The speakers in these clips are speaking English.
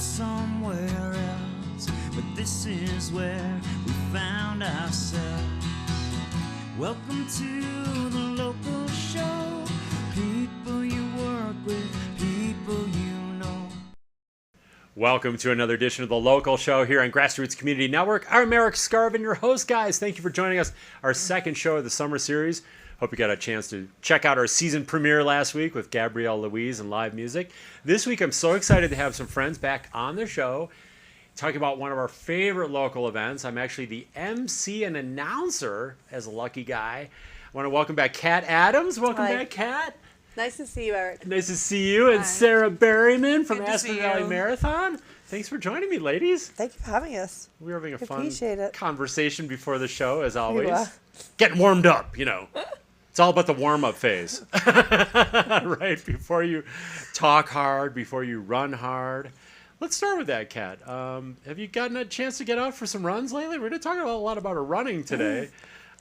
somewhere else, but this is where we found ourselves. Welcome to the local show. People you work with, people you know. Welcome to another edition of the local show here on GrassRoots Community Network. I'm Erik, Skarvan, your host, guys. Thank you for joining us. Our second show of the summer series. Hope you got a chance to check out our season premiere last week with Gabrielle Louise and live music. This week, I'm so excited to have some friends back on the show talking about one of our favorite local events. I'm actually the MC and announcer as a lucky guy. I want to welcome back Kat Adams. Welcome back, Kat. Nice to see you, Erik. Nice to see you. And Sarah Berryman from Good to Aspen see Valley you. Marathon. Thanks for joining me, ladies. Thank you for having us. We were having a fun Appreciate it. conversation before the show, as always. are. Getting warmed up, you know. It's all about the warm-up phase. Right, before you talk hard, before you run hard. Let's start with that, Kat. Have you gotten a chance to get out for some runs lately? We're going to talk a lot about running today.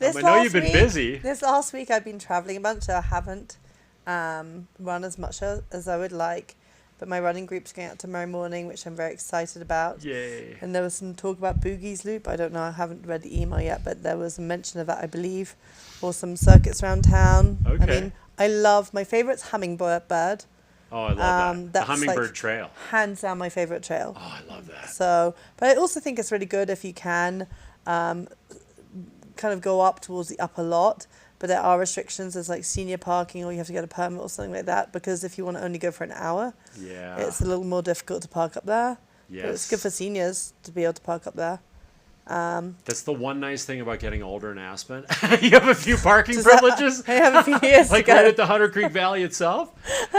I know you've been busy. This last week I've been traveling a bunch, so I haven't run as much as I would like. But my running group's going out tomorrow morning, which I'm very excited about. Yay. And there was some talk about Boogie's Loop. I don't know, I haven't read the email yet, but there was a mention of that, I believe, or some circuits around town. Okay. I mean, I love, my favorite's Hummingbird. Oh, I love that. The That's Hummingbird like Trail. Hands down my favorite trail. Oh, I love that. So, but I also think it's really good if you can kind of go up towards the upper lot, but there are restrictions. There's like senior parking, or you have to get a permit or something like that, because if you want to only go for an hour, it's a little more difficult to park up there. Yes. But it's good for seniors to be able to park up there. That's the one nice thing about getting older in Aspen. You have a few parking privileges. I have a few years Like to go. right at the Hunter Creek Valley itself.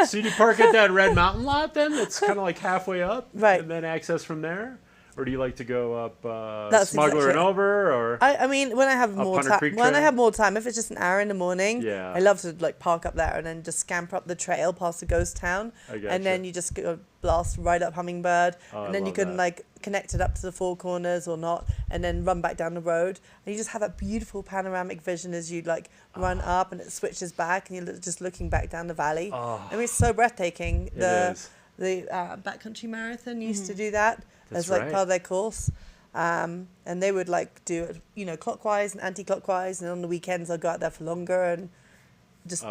So you park at that Red Mountain lot then? It's kind of like halfway up? Right. And then access from there? Or do you like to go up That's Smuggler and exactly- over? Or I mean, when I have more Hunter time, Creek when I Trail? have more time, if it's just an hour in the morning, Yeah. I love to like park up there and then just scamper up the trail past the ghost town, I gotcha. and then you just go blast right up Hummingbird, Oh, and then I you love can that. like connect it up to the Four Corners or not, and then run back down the road, and you just have that beautiful panoramic vision as you like run up, and it switches back, and you're just looking back down the valley. I mean, it's so breathtaking. It is. The Backcountry Marathon used to do that That's as like right. part of their course. And they would like do it, you know, clockwise and anti-clockwise, and on the weekends I'll go out there for longer and just.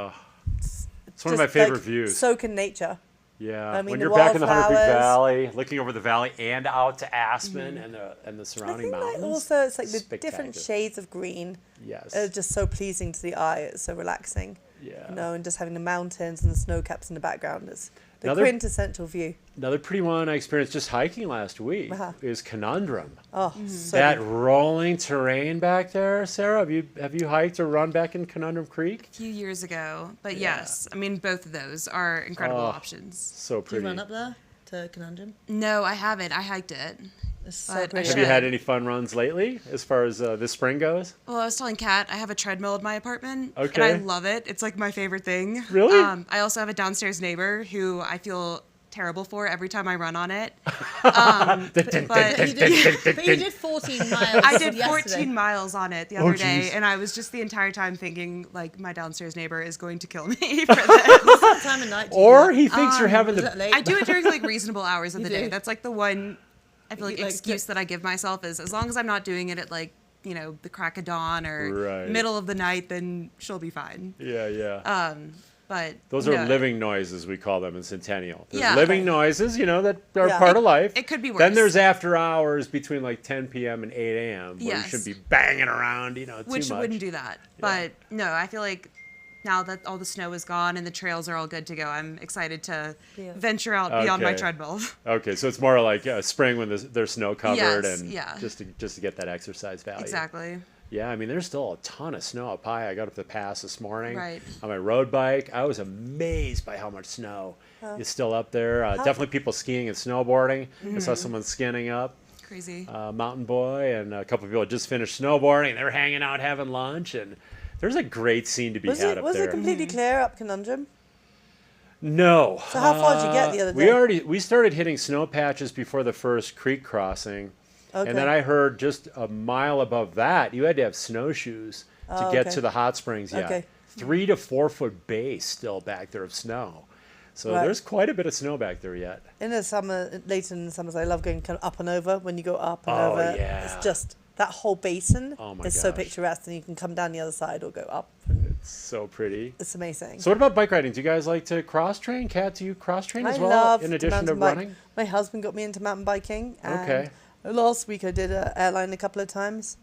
It's one of my favorite views. Soak in nature. Yeah, I mean, when the you're back in the Hunter Creek wildflowers. Valley, looking over the valley and out to Aspen and the I surrounding think like mountains. also it's like the different Spectacular. shades of green Yes. are just so pleasing to the eye. It's so relaxing. Yeah. You know, and just having the mountains and the snow caps in the background is the Another- quintessential view. Another pretty one I experienced just hiking last week is Conundrum. Oh, so That good. rolling terrain back there, Sarah. Have you hiked or run back in Conundrum Creek? A few years ago, but yes, I mean both of those are incredible options. So Do you pretty. run up there to Conundrum? No, I haven't. I hiked it. It's so But I pretty. Have you should. had any fun runs lately, as far as this spring goes? Well, I was telling Kat, I have a treadmill in my apartment, Okay. and I love it. It's like my favorite thing. Really? I also have a downstairs neighbor who I feel terrible for every time I run on it. But you did 14 miles. I did yesterday. 14 miles on it the other day, geez. and I was just the entire time thinking, like, my downstairs neighbor is going to kill me for this. What time of night do you Or do he thinks you're having that? Is the. that late? I do it during like reasonable hours of the You day. do? That's like the one I feel like Like, excuse that I give myself is as long as I'm not doing it at like, you know, the crack of dawn or Right. middle of the night, then she'll be fine. Yeah. But Those no, are living noises, we call them in Centennial. There's Yeah. living noises, you know, that are Yeah. part of life. it could be Then worse. there's after hours between like 10 p.m. and 8 a.m. where you Yes. should be banging around, you know, which too much. wouldn't do that. But no, I feel like now that all the snow is gone and the trails are all good to go, I'm excited to Yeah. venture out beyond my Okay. treadmill. Okay, so it's more like spring when they're snow covered Yes, and yeah. just to get that exercise value. Exactly. Yeah, I mean, there's still a ton of snow up high. I got up the pass this morning Right. on my road bike. I was amazed by how much snow is still up there. Definitely people skiing and snowboarding. I saw someone skinning up, Crazy. mountain boy, and a couple of people had just finished snowboarding. They were hanging out having lunch, and there's a great scene to be had up Was there. it completely clear up Conundrum? No. So how far did you get the other day? We started hitting snow patches before the first creek crossing. Okay. And then I heard just a mile above that, you had to have snowshoes to get okay. to the hot springs yet. Okay. 3 to 4 foot base still back there of snow. So Right. there's quite a bit of snow back there yet. In the summer, later in the summers, I love going kind of up and over. When you go up and Oh, over, yeah. it's just that whole basin Oh my is so gosh. picturesque, and you can come down the other side or go up. And So pretty. it's amazing. So what about bike riding? Do you guys like to cross train? Kat, do you cross train as I well love in to addition to mountain bike. running? My husband got me into mountain biking. And Okay. Last week I did an airline a couple of times,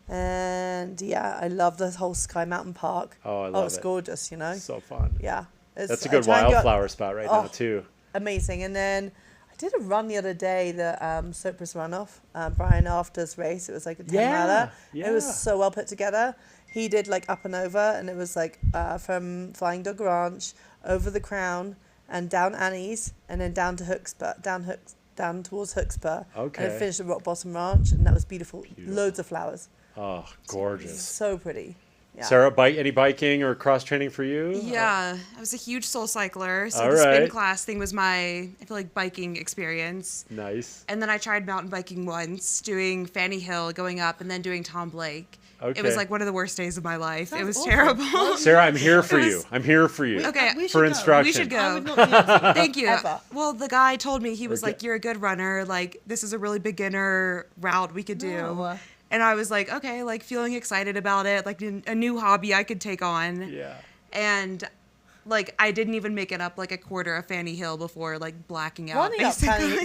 and yeah, I love the whole Sky Mountain Park. Oh, I love it's it. gorgeous, you know. So fun. Yeah, That's a I good try and go- wildflower spot right now Oh. too. Amazing. And then I did a run the other day, the Cypress runoff, Brian After's race. It was like a 10 miler. Yeah. It was so well put together. He did like up and over, and it was like from Flying Dog Ranch over the Crown and down Annie's, and then down to Hooksburg, down towards Hooksburg. And Okay. it finished at Rock Bottom Ranch, and that was beautiful. Loads of flowers. Oh, gorgeous. So pretty. Yeah. Sarah, any biking or cross training for you? Yeah, I was a huge soul cycler, so All the spin right. class thing was my, I feel like, biking experience. Nice. And then I tried mountain biking once, doing Fanny Hill, going up, and then doing Tom Blake. Okay. It was like one of the worst days of my life. It Sounds was awful. terrible. Sarah, I'm here for It you. was- I'm here for you. Okay, We For should go. instruction. We should go. I would not be able to. Thank you. Ever. Well, the guy told me, he was Okay. like, "You're a good runner. Like, this is a really beginner route we could do." No. And I was like, okay, like feeling excited about it, like a new hobby I could take on. Yeah. And like I didn't even make it up like a quarter of Fanny Hill before like blacking out. Running up basically. That's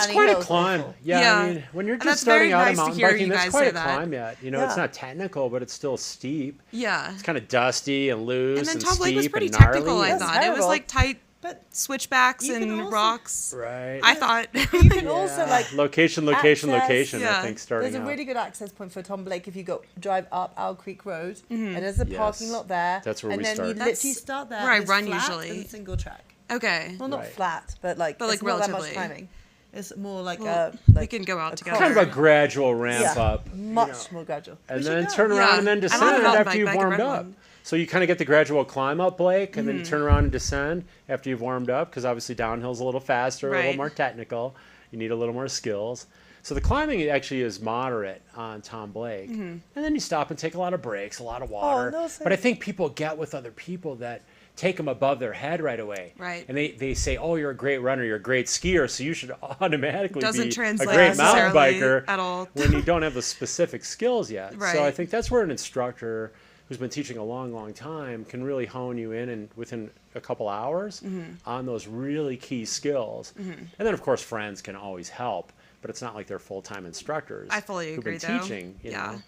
Fanny quite a Hill is climb. awful. Yeah, Yeah. I mean, when you're And just that's starting very out nice in to mountain hear biking, you that's guys quite say a that. climb yet. You know, it's Yeah. not technical, but it's still steep. Yeah. It's kind of dusty and loose And then and Tom Blake was steep pretty and gnarly. technical, I That's thought. It was terrible. like tight But switchbacks You can and also- rocks. Right. I thought. you can also like location, access- I Yeah. think starting there's a out. really good access point for Tom Blake if you go drive up Owl Creek Road, Mm-hmm. and there's a Yes. parking lot there. That's where and we then start. you That's literally start there. where I and it's run flat usually. and single track. Okay. Well, not Right. flat, but like But, like, it's not that much relatively. climbing. It's more like Well, like we can go out a together. Kind of a gradual ramp Yeah. up. much more gradual. And We should then go. turn around Yeah. and then I don't have descend a mountain after bike, you've but I can warmed rent up. one. So you kind of get the gradual climb up, Blake, and then Mm-hmm. you turn around and descend after you've warmed up, because obviously downhill's a little faster, a little Right. more technical. You need a little more skills. So the climbing actually is moderate on Tom Blake. Mm-hmm. And then you stop and take a lot of breaks, a lot of water. no, but I think people get with other people that take them above their head right away. Right. And they say, oh, you're a great runner, you're a great skier, so you should automatically Doesn't be a translate great mountain necessarily biker at all. when you don't have the specific skills yet. So I Right. think that's where an instructor who's been teaching a long, long time can really hone you in and within a couple hours on those really key skills. And then, of course, friends can always help, but it's not like they're full-time instructors I fully who've agree, been though. teaching, you Yeah. know.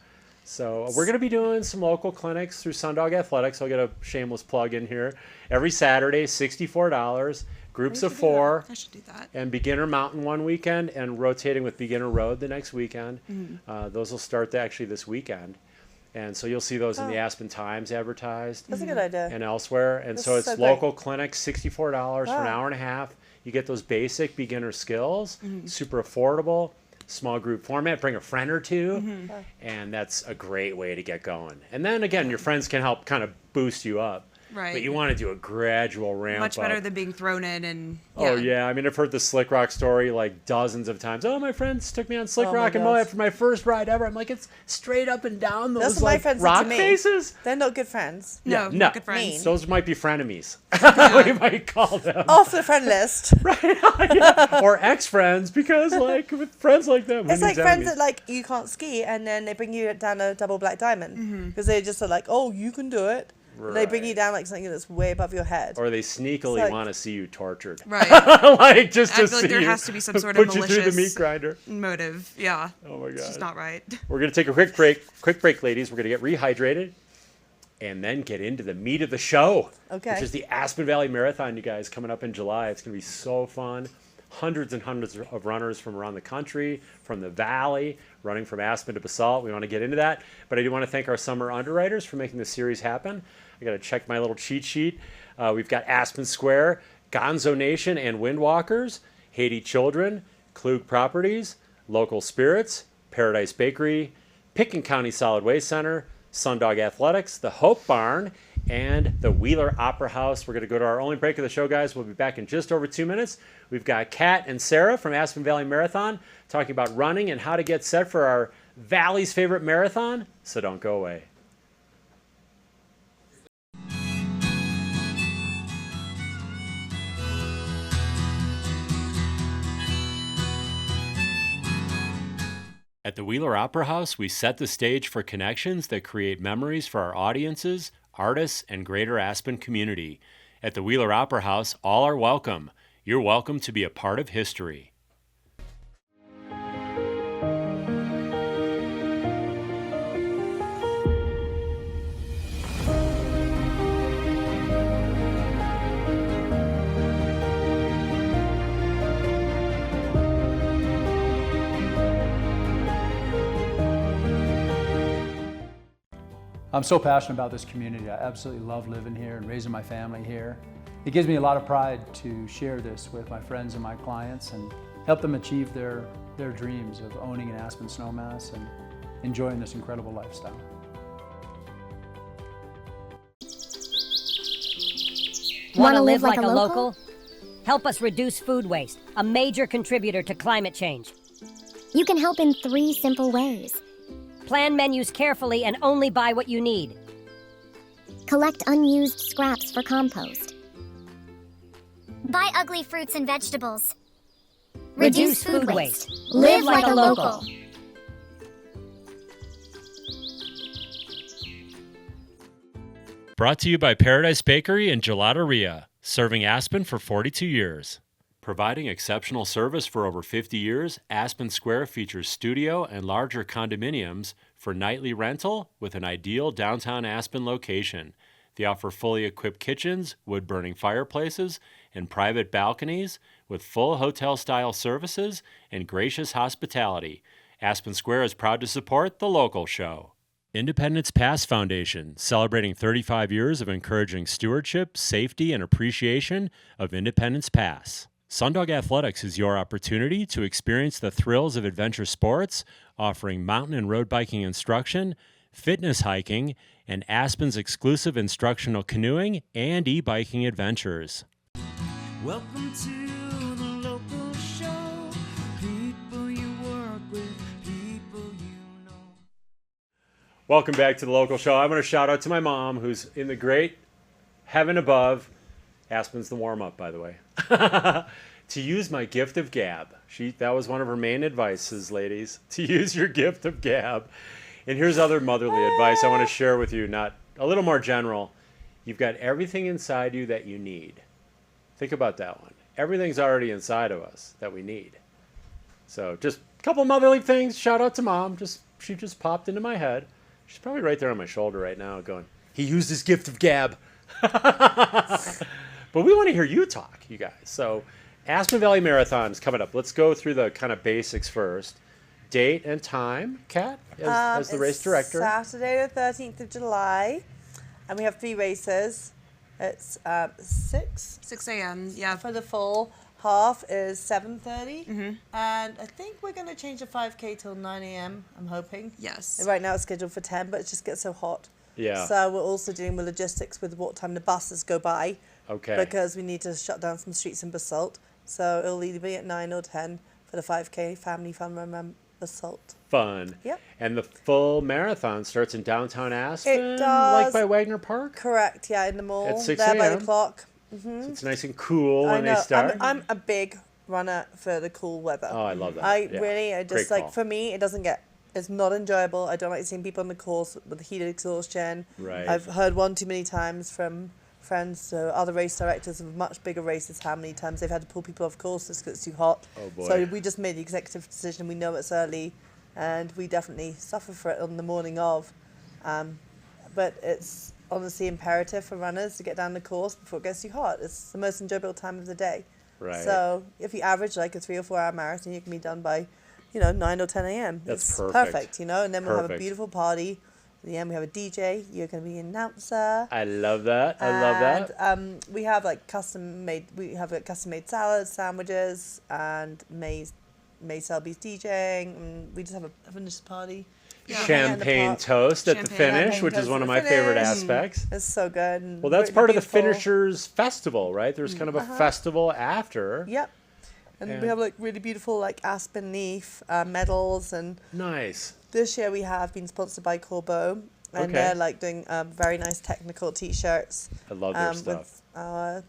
So we're going to be doing some local clinics through Sundog Athletics. I'll get a shameless plug in here. Every Saturday, $64, groups of 4. I should do that. And beginner mountain one weekend and rotating with beginner road the next weekend. Mm-hmm. Those will start actually this weekend. And so you'll see those in the Aspen Times advertised That's a good idea. and elsewhere. And That's so it's so great. local clinics, $64 for an Wow. hour and a half. You get those basic beginner skills, Mm-hmm. super affordable, small group format. Bring a friend or two, Mm-hmm. and that's a great way to get going. And then again, your friends can help kind of boost you up. Right. But you want to do a gradual ramp Much better up. than being thrown in and Oh yeah, I mean I've heard the Slick Rock story like dozens of times. Oh, my friends took me on Slick Oh, my Rock and Moab gosh. for my first ride ever. I'm like, it's straight up and down those That's what my like friends said rock to me. faces. They're not good friends. No, no. not good friends. Mean. Those might be frenemies. we might call them. Off the friend list. Yeah. Or ex-friends, because like with friends like them, who It's like needs friends enemies? that like you can't ski, and then they bring you down a double black diamond because they just are like, oh, you can do it. And they bring you Right. down like something that's way above your head. Or they sneakily It's like- want to see you tortured. Right. Like just I to feel like see there you has to be some sort of put you through the malicious- meat grinder. Motive. Yeah. Oh my It's just god. not right. We're gonna take a quick break. Quick break, ladies. We're gonna get rehydrated, and then get into the meat of the show. Okay. Which is the Aspen Valley Marathon, you guys, coming up in July. It's gonna be so fun. Hundreds and hundreds of runners from around the country, from the valley, running from Aspen to Basalt. We want to get into that, but I do want to thank our summer underwriters for making this series happen. I got to check my little cheat sheet. We've got Aspen Square, Gonzo Nation and Windwalkers, Haiti Children, Klug Properties, Local Spirits, Paradise Bakery, Picken County Solid Waste Center, Sundog Athletics, the Hope Barn, and the Wheeler Opera House. We're going to go to our only break of the show, guys. We'll be back in just over 2 minutes. We've got Kat and Sarah from Aspen Valley Marathon talking about running and how to get set for our Valley's favorite marathon. So don't go away. At the Wheeler Opera House, we set the stage for connections that create memories for our audiences, artists, and greater Aspen community. At the Wheeler Opera House, all are welcome. You're welcome to be a part of history. I'm so passionate about this community. I absolutely love living here and raising my family here. It gives me a lot of pride to share this with my friends and my clients and help them achieve their dreams of owning an Aspen snowmass and enjoying this incredible lifestyle. Want to live like a local? Help us reduce food waste, a major contributor to climate change. You can help in 3 simple ways. Plan menus carefully and only buy what you need. Collect unused scraps for compost. Buy ugly fruits and vegetables. Reduce food waste. Live like a local. Brought to you by Paradise Bakery and Gelateria, serving Aspen for 42 years. Providing exceptional service for over 50 years, Aspen Square features studio and larger condominiums for nightly rental with an ideal downtown Aspen location. They offer fully equipped kitchens, wood-burning fireplaces, and private balconies with full hotel-style services and gracious hospitality. Aspen Square is proud to support the local show. Independence Pass Foundation, celebrating 35 years of encouraging stewardship, safety, and appreciation of Independence Pass. Sundog Athletics is your opportunity to experience the thrills of adventure sports, offering mountain and road biking instruction, fitness hiking, and Aspen's exclusive instructional canoeing and e-biking adventures. Welcome to the local show. People you work with, people you know. Welcome back to the local show. I want to shout out to my mom, who's in the great heaven above. Aspen's the warm-up, by the way. To use my gift of gab. That was one of her main advices, ladies, to use your gift of gab. And here's other motherly advice I want to share with you, not a little more general. You've got everything inside you that you need. Think about that one. Everything's already inside of us that we need. So just a couple motherly things. Shout out to Mom. She just popped into my head. She's probably right there on my shoulder right now going, he used his gift of gab. But we want to hear you talk, you guys. So Aspen Valley Marathon is coming up. Let's go through the kind of basics first. Date and time, Kat, as the race director. Saturday the 13th of July, and we have 3 races. It's 6 a.m. Yeah. for the full. Half is 7:30, and I think we're going to change the 5K till 9 a.m. I'm hoping. Yes. Right now it's scheduled for 10, but it just gets so hot. Yeah. So we're also dealing with logistics with what time the buses go by. Okay. Because we need to shut down some streets in Basalt. So it'll either be at 9 or 10 for the 5K Family Fun Run Basalt. Fun. Yep. And the full marathon starts in downtown Aspen? It does. Like by Wagner Park? Correct, yeah, in the mall. At 6 there by a.m.? the clock. So it's nice and cool I when know. they start? I'm a big runner for the cool weather. Oh, I love that. I Yeah. just Great like, call. for me, it's not enjoyable. I don't like seeing people on the course with heated exhaustion. Right. I've heard one too many times from friends, so other race directors of much bigger races, how many times they've had to pull people off courses because it's too hot. Oh, boy. So we just made the executive decision. We know it's early, and we definitely suffer for it on the morning of. But it's honestly imperative for runners to get down the course before it gets too hot. It's the most enjoyable time of the day. Right. So if you average like a 3 or 4 hour marathon, you can be done by, 9 or 10 a.m. That's It's perfect. And then we'll have a Perfect. beautiful party. At the end, we have a DJ. You're going to be an announcer. I love that. I love that. And we have custom made salads, sandwiches, and May Selby's DJing. And we just have a finish party. Champagne toast at the finish, which is one of my favorite aspects. It's so good. And Well, that's really part of the beautiful. finishers festival, right? There's kind of a festival after. Yep. And we have really beautiful Aspen leaf medals, and Nice. this year we have been sponsored by Corbeau, and they're doing very nice technical T-shirts. I love their stuff. With our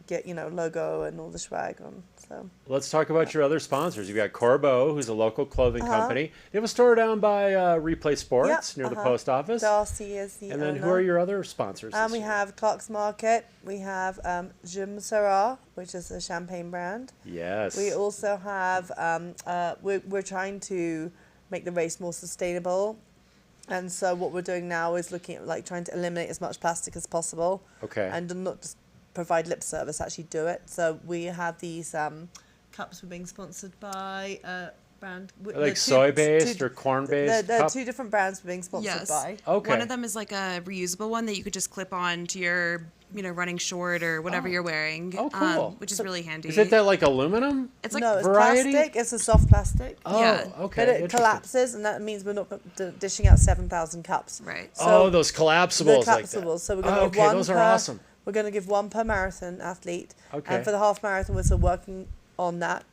get, logo and all the swag on. So Let's talk about your other sponsors. You've got Corbeau, who's a local clothing company. They have a store down by Replay Sports near the post office. Darcy is the And then owner. who are your other sponsors? We have Clark's Market. We have Jim Syrah, which is a champagne brand. Yes. We also have, we're trying to make the race more sustainable. And so what we're doing now is looking at like trying to eliminate as much plastic as possible. Okay. And not just provide lip service, actually do it. So we have these cups we're being sponsored by brand. Like soy-based or corn-based There are cup? 2 different brands we're being sponsored by. Okay. One of them is like a reusable one that you could just clip on to your, running short or whatever you're wearing. Oh, cool. Which is really handy. Is it that like aluminum? It's like No, it's variety? plastic. It's a soft plastic. Oh, Yeah. okay. But it Interesting. collapses, and that means we're not dishing out 7,000 cups. Right. So those the collapsibles like that. collapsibles. So we're going to give okay, one those per, are awesome. We're going to give one per marathon athlete. Okay. And for the half marathon, we're still working on that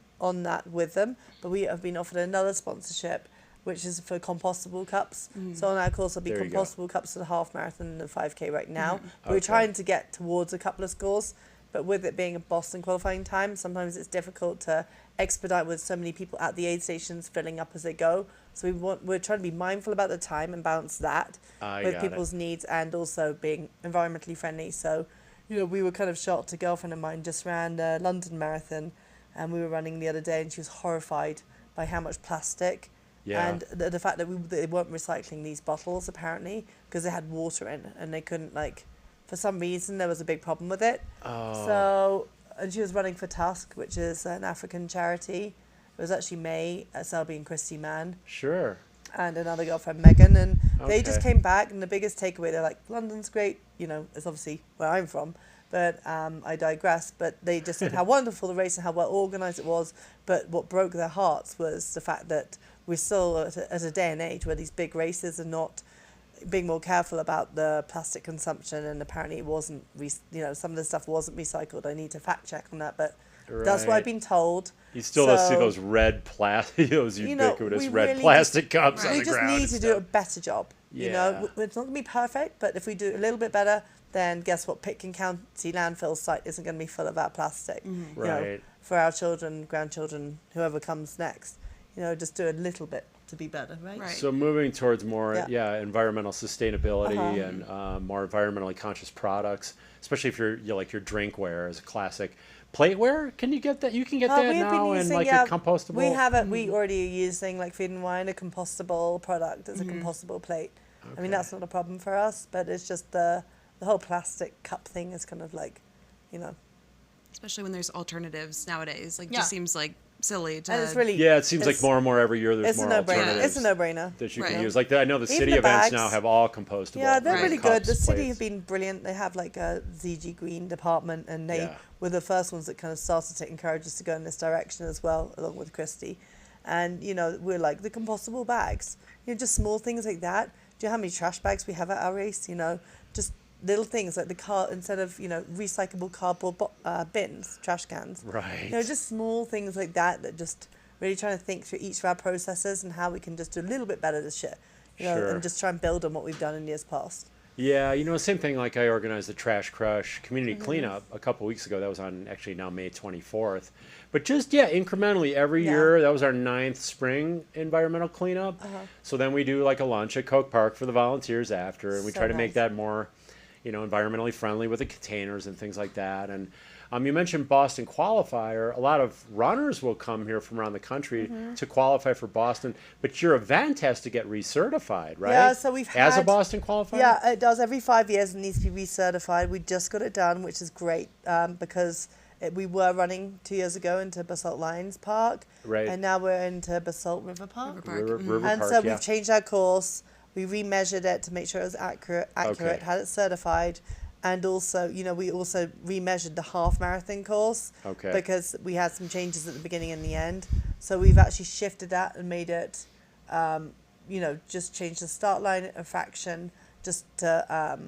with them. But we have been offered another sponsorship, which is for compostable cups. So on our course, there'll be There you go. compostable cups for the half marathon and the 5K right now. We're Okay. trying to get towards a couple of scores, but with it being a Boston qualifying time, sometimes it's difficult to expedite with so many people at the aid stations filling up as they go. So we're trying to be mindful about the time and balance that with got people's needs and also being environmentally friendly. So, we were kind of shocked. A girlfriend of mine just ran the London Marathon, and we were running the other day, and she was horrified by how much plastic and the fact that they weren't recycling these bottles apparently because they had water in, and they couldn't for some reason there was a big problem with it. So, and she was running for Tusk, which is an African charity. It was actually May, Selby and Christy Mann, Sure. and another girlfriend, Megan, and they just Okay. came back, and the biggest takeaway, they're like, London's great, it's obviously where I'm from, but I digress, but they just said how wonderful the race and how well organised it was, but what broke their hearts was the fact that we're still at a day and age where these big races are not being more careful about the plastic consumption, and apparently it wasn't, some of the stuff wasn't recycled. I need to fact check on that, but that's what Right. I've been told. You still see those red those ubiquitous we red really plastic cups on We the just ground. need and to do stuff. a better job. Yeah. It's not going to be perfect, but if we do a little bit better, then guess what? Pitkin County landfill site isn't going to be full of our plastic. Right. For our children, grandchildren, whoever comes next, just do a little bit to be better, right? Right. So moving towards more, Yeah. environmental sustainability and more environmentally conscious products, especially if you're like your drinkware is a classic. Plateware, can you get that? You can get that We've now been in using, like a compostable. We have it. We already are using like Feed and Wine, a compostable product as a compostable plate. I mean, that's not a problem for us, but it's just the whole plastic cup thing is kind of like, Especially when there's alternatives nowadays. Like, Yeah. just seems like silly to. And it's really Yeah, it seems like more and more every year. There's it's more a no-brainer. alternatives It's a no-brainer. that you can Right. use. Like I know the Even city the events bags. now have all compostable. Yeah, they're Right. really cups, good. The city plates. have been brilliant. They have like a ZG Green department, and they were the first ones that kind of started to encourage us to go in this direction as well, along with Christy. And we're like the compostable bags. Just small things like that. Do you know how many trash bags we have at our race? Just little things like instead of recyclable cardboard bins, trash cans. Right. Just small things like that just really trying to think through each of our processes and how we can just do a little bit better this year. Sure. And just try and build on what we've done in years past. Yeah, same thing. Like I organized the Trash Crush community Mm-hmm. cleanup a couple weeks ago. That was on actually now May 24th. But just incrementally every year. That was our 9th spring environmental cleanup. So then we do like a lunch at Coke Park for the volunteers after, and we So try to make nice. that more, environmentally friendly with the containers and things like that. And you mentioned Boston qualifier. A lot of runners will come here from around the country to qualify for Boston, but your event has to get recertified, right? Yeah, so we've as a had- Boston qualifier. Yeah, it does. Every 5 years it needs to be recertified. We just got it done, which is great because we were running 2 years ago into Basalt Lions Park. Right. And now we're into Basalt River Park. River And Park, so yeah. we've changed our course. We remeasured it to make sure it was accurate, Okay. had it certified. And also, we also remeasured the half marathon course Okay. because we had some changes at the beginning and the end. So we've actually shifted that and made it, just changed the start line a fraction just to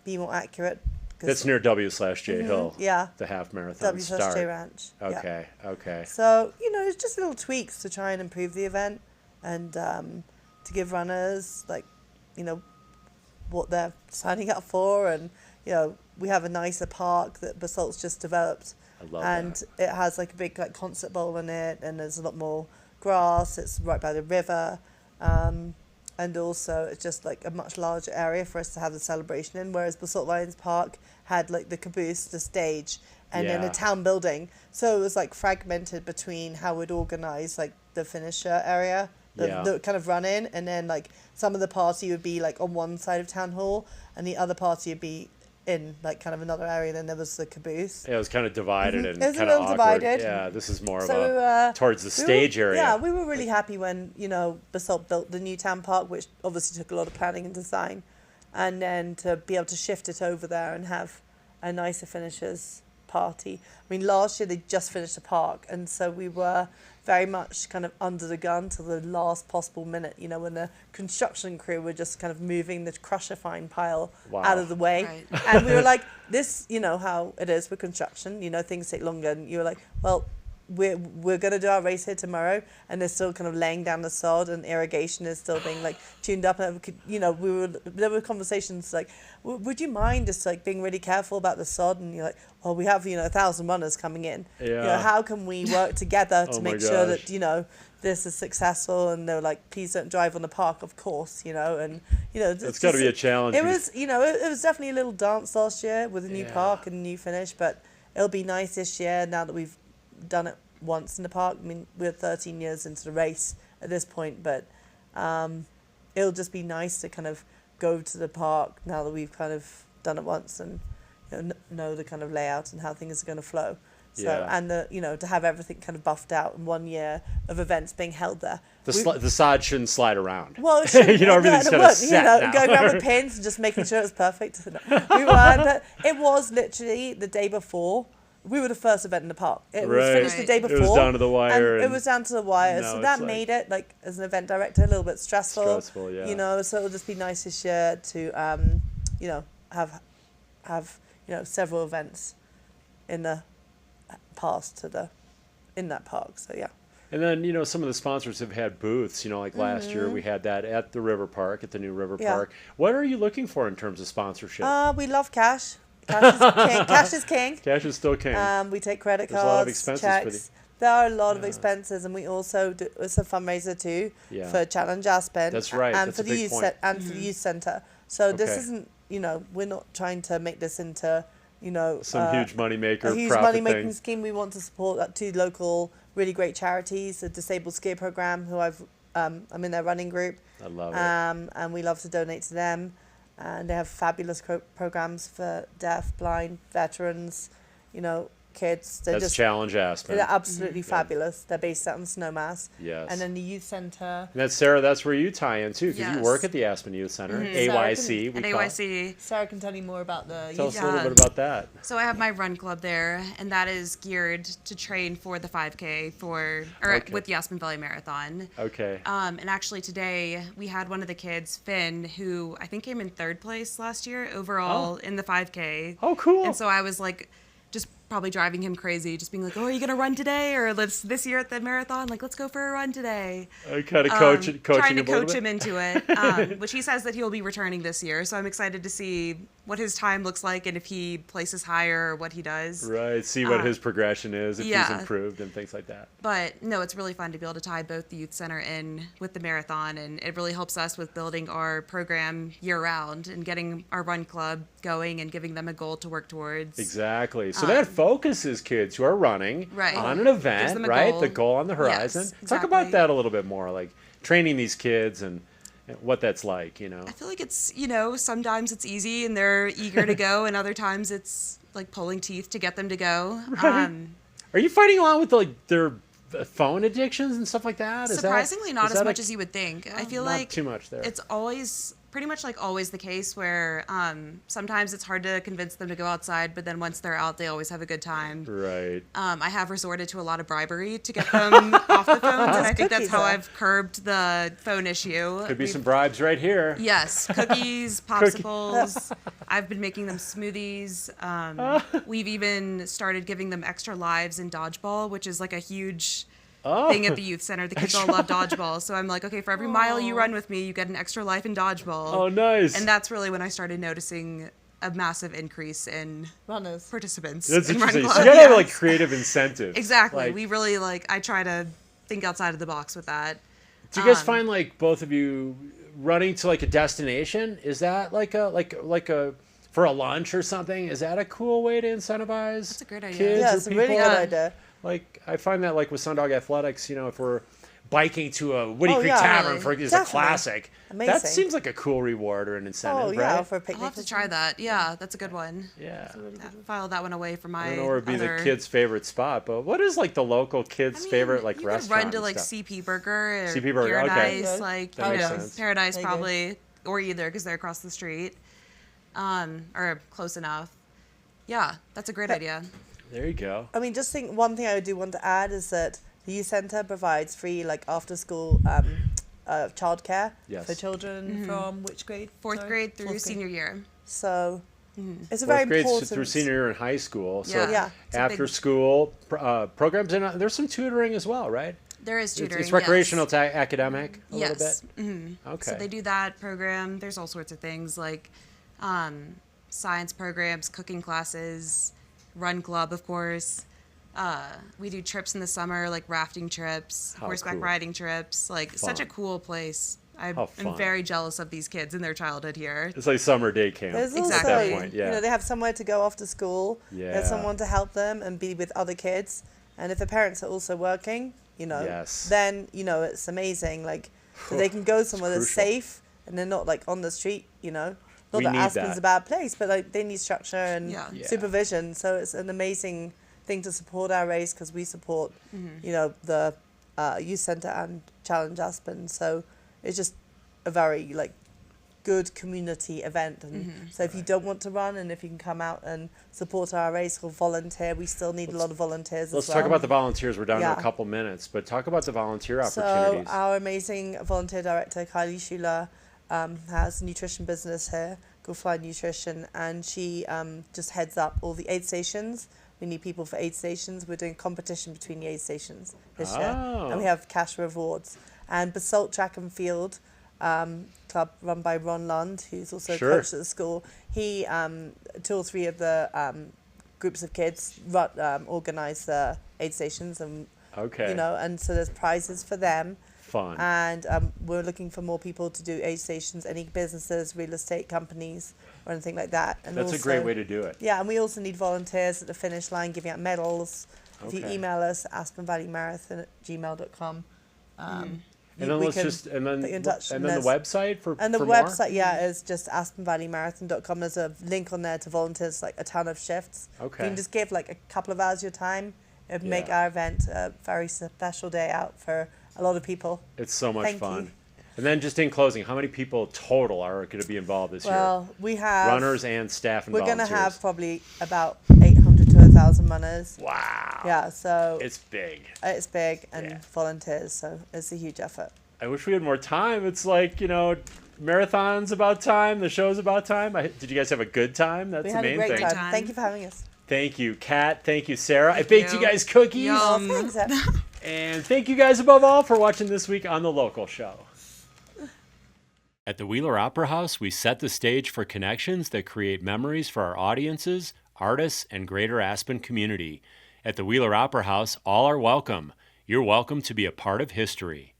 be more accurate. 'Cause That's near W/J Hill. Yeah. The half marathon W/J start. Ranch. Yeah. Okay. Okay. So, it's just little tweaks to try and improve the event and to give runners, what they're signing up for and, we have a nicer park that Basalt's just developed. I love and that. it has like a big like concert bowl in it, and there's a lot more grass. It's right by the river. And also it's just like a much larger area for us to have the celebration in, whereas Basalt Lions Park had like the caboose, the stage, and then a town building. So it was like fragmented between how we'd organize like the finisher area, the kind of run in, and then like some of the party would be like on one side of town hall and the other party would be in like kind of another area. Then there was the caboose. Yeah, it was kind of divided and It was kind a of little awkward. divided. Yeah, this is more So, of a towards the stage area. Yeah, we were really happy when, you know, Basalt built the new town park, which obviously took a lot of planning and design, and then to be able to shift it over there and have a nicer finishers party. I mean, last year they just finished the park, and so we were very much kind of under the gun till the last possible minute, you know, when the construction crew were just kind of moving the crusher fine pile out of the way. Right. And we were like, this, you know how it is with construction, you know, things take longer, and you were like, well, we're going to do our race here tomorrow, and they're still kind of laying down the sod, and irrigation is still being like tuned up, and we could, you know, there were conversations like, would you mind just like being really careful about the sod? And you're like, well, we have, you know, 1,000 runners coming in. Yeah. You know, how can we work together to Oh my make sure gosh. that, you know, this is successful? And they were like, please don't drive on the park, of course, you know, and, you know. It's got to be a challenge. It was, you know, it was definitely a little dance last year with a new park and a new finish, but it'll be nice this year now that we've done it once in the park. I mean, we're 13 years into the race at this point, but it'll just be nice to kind of go to the park now that we've kind of done it once, and you know the kind of layout and how things are going to flow. So and the, you know, to have everything kind of buffed out in 1 year of events being held there. The sod shouldn't slide around. Well, it shouldn't. You know, everything's kind of set now. Going around with pins and just making sure it's perfect. We were. It was literally the day before. We were the first event in the park. It was finished the day before. It was down to the wire. And it was down to the wire. So that made it, like, as an event director, a little bit stressful. Stressful, yeah. You know, so it'll just be nice this year to, you know, have you know, several events in the past in that park. So yeah. And then, you know, some of the sponsors have had booths. You know, like last year we had that at the River Park, at the new River Park. What are you looking for in terms of sponsorship? We love cash. Cash is king. Cash is king. Cash is still king. We take credit cards, There's a lot of expenses checks. There are a lot of expenses, and we also do. It's a fundraiser too for Challenge Aspen. That's right. And That's for a the big youth point. and for the youth center. So this Okay. isn't. You know, we're not trying to make this into, you know, Some huge moneymaker, a huge profit money-making thing. scheme. We want to support two local, really great charities, the Disabled Skier Program, who I'm in their running group. I love it. And we love to donate to them. And they have fabulous programs for deaf, blind, veterans, you know, kids. They're That's just Challenge Aspen. they're absolutely fabulous. They're based out in Snowmass. Yes. And then the youth center. And that's, Sarah, that's where you tie in too, because you Yes. work at the Aspen Youth Center, AYC. At we call it. AYC. Sarah can tell you more about the Tell youth us a little bit about that. So I have my run club there, and that is geared to train for the 5K with the Aspen Valley Marathon. Okay. And actually today we had one of the kids, Finn, who I think came in 3rd place last year overall in the 5K. Oh, cool. And so I was like, just probably driving him crazy, just being like, "Oh, are you gonna run today, or this year at the marathon? Like, let's go for a run today." Kind of coaching trying to him a little coach bit? him into it, which he says that he'll be returning this year. So I'm excited to see what his time looks like and if he places higher or what he does. Right. See what his progression is, if he's yeah. improved and things like that. But no, it's really fun to be able to tie both the youth center in with the marathon, and it really helps us with building our program year round and getting our run club going and giving them a goal to work towards. Exactly. So that focuses kids who are running Right. on an Gives event, them a right? goal. The goal on the horizon. Yes, Talk about exactly. that a little bit more, like training these kids and what that's like, you know. I feel like it's, you know, sometimes it's easy and they're eager to go, and other times it's like pulling teeth to get them to go. Right. Are you fighting along with like their phone addictions and stuff like that? Surprisingly, not as much as you would think. I feel not like too much there. It's always pretty much like always the case where sometimes it's hard to convince them to go outside, but then once they're out, they always have a good time. Right. I have resorted to a lot of bribery to get them off the phones, and I think that's cookies, how though. I've curbed the phone issue. Could be some bribes right here. Yes, cookies, popsicles. I've been making them smoothies. We've even started giving them extra lives in dodgeball, which is like a huge thing at the youth center. The kids all love dodgeball. So I'm like, okay, for every mile you run with me, you get an extra life in dodgeball. Oh, nice. And that's really when I started noticing a massive increase in Runners. participants. That's in interesting. Run So Club. you gotta have Yeah. like creative incentives. Exactly. Like, We really I try to think outside of the box with that. do you guys find like both of you running to like a destination? Is that like a for a lunch or something? Is that a cool way to incentivize? That's a great idea. Kids Yeah, or it's a really people? good idea. Like I find that like with Sundog Athletics, you know, if we're biking to a Woody Oh, Creek yeah, Tavern really. for is a Definitely. classic. That Amazing. seems like a cool reward or an incentive, Oh yeah, right? for a I'll picnic. have to try that. Yeah, that's a good one. Yeah. File that one away from my I don't know where would be other... the kids' favorite spot, but what is like the local kids' favorite like you restaurant? could run to and like stuff? CP Burger or CP Burger, okay. Paradise, like That makes you know, sense. Paradise There you go. probably, or either because they're across the street, or close enough. Yeah, that's a great idea. There you go. I mean, just think one thing I do want to add is that the youth centre provides free like after school childcare. Yes. For children from which grade? Fourth Sorry? grade through Fourth grade. senior year. So it's a very Fourth grade important. through senior year in high school. So Yeah. Yeah. It's a after big- school programs, and there's some tutoring as well, right? There is tutoring. It's recreational yes. to academic a little Yes. bit. Okay. So they do that program. There's all sorts of things like science programs, cooking classes, run club, of course. We do trips in the summer, like rafting trips, How horseback cool. riding trips. Like such a Fun. cool place. I'm How fun. very jealous of these kids and their childhood here. It's like summer day camp. There's at also, that point, yeah. you know, they have somewhere to go after school. Yeah. There's someone to help them and be with other kids. And if the parents are also working, you know, Yes. then, you know, it's amazing. Like, so they can go somewhere that's crucial. safe and they're not like on the street, you know. Not We that need Aspen's that. a bad place, but like they need structure and Yeah. Yeah. supervision. So it's an amazing thing to support our race because we support, you know, the youth centre and Challenge Aspen. So it's just a very like good community event. And so if you don't want to run and if you can come out and support our race or volunteer, we still need a lot of volunteers Let's as well. talk about the volunteers. We're down to Yeah. a couple minutes, but talk about the volunteer So opportunities. our amazing volunteer director, Kylie Schuler, has a nutrition business here called Fly Nutrition, and she just heads up all the aid stations. We need people for aid stations. We're doing competition between the aid stations this year, and we have cash rewards. And Basalt Track and Field Club, run by Ron Lund, who's also Sure. a coach at the school. He, 2 or 3 of the groups of kids organise the aid stations, and Okay. you know, and so there's prizes for them. Fun. And we're looking for more people to do aid stations, any businesses, real estate companies, or anything like that. And That's a also, great way to do it. Yeah, and we also need volunteers at the finish line giving out medals. If you Okay. email us, aspenvalleymarathon@gmail.com. And then let's just and then put you in touch, and and then the website for And the for website, yeah, is just aspenvalleymarathon.com. There's a link on there to volunteers, like a ton of shifts. Okay. You can just give like a couple of hours of your time. It would make Yeah. our event a very special day out for a lot of people. more. It's so much Thank fun. you. And then just in closing, how many people total are going to be involved this Well, we have year? Runners and staff and We're going to volunteers. have probably about 800 to 1,000 runners. Wow. Yeah, so It's big. it's big and Yeah. volunteers, so it's a huge effort. I wish we had more time. It's like, you know, marathon's about time. The show's about time. Did you guys have a good time? That's We the had a main great thing. time. time. Thank you for having us. Thank you, Kat. Thank you, Sarah. I baked you you. guys cookies. Yum. Thanks, Ed. And thank you guys above all for watching this week on The Local Show. At the Wheeler Opera House, we set the stage for connections that create memories for our audiences, artists, and greater Aspen community. At the Wheeler Opera House, all are welcome. You're welcome to be a part of history.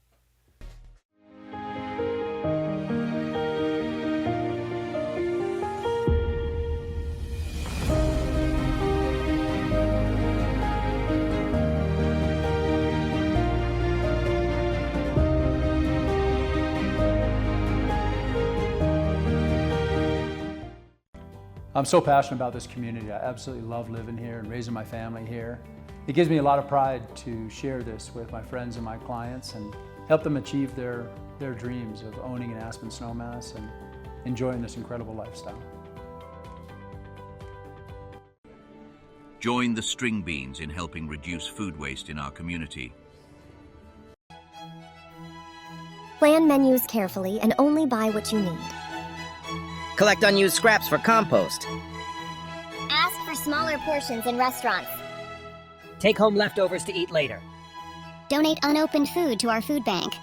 I'm so passionate about this community. I absolutely love living here and raising my family here. It gives me a lot of pride to share this with my friends and my clients and help them achieve their dreams of owning an Aspen snowmass and enjoying this incredible lifestyle. Join the string beans in helping reduce food waste in our community. Plan menus carefully and only buy what you need. Collect unused scraps for compost. Ask for smaller portions in restaurants. Take home leftovers to eat later. Donate unopened food to our food bank.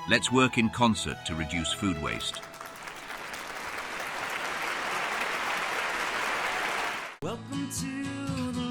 Let's work in concert to reduce food waste. Welcome to the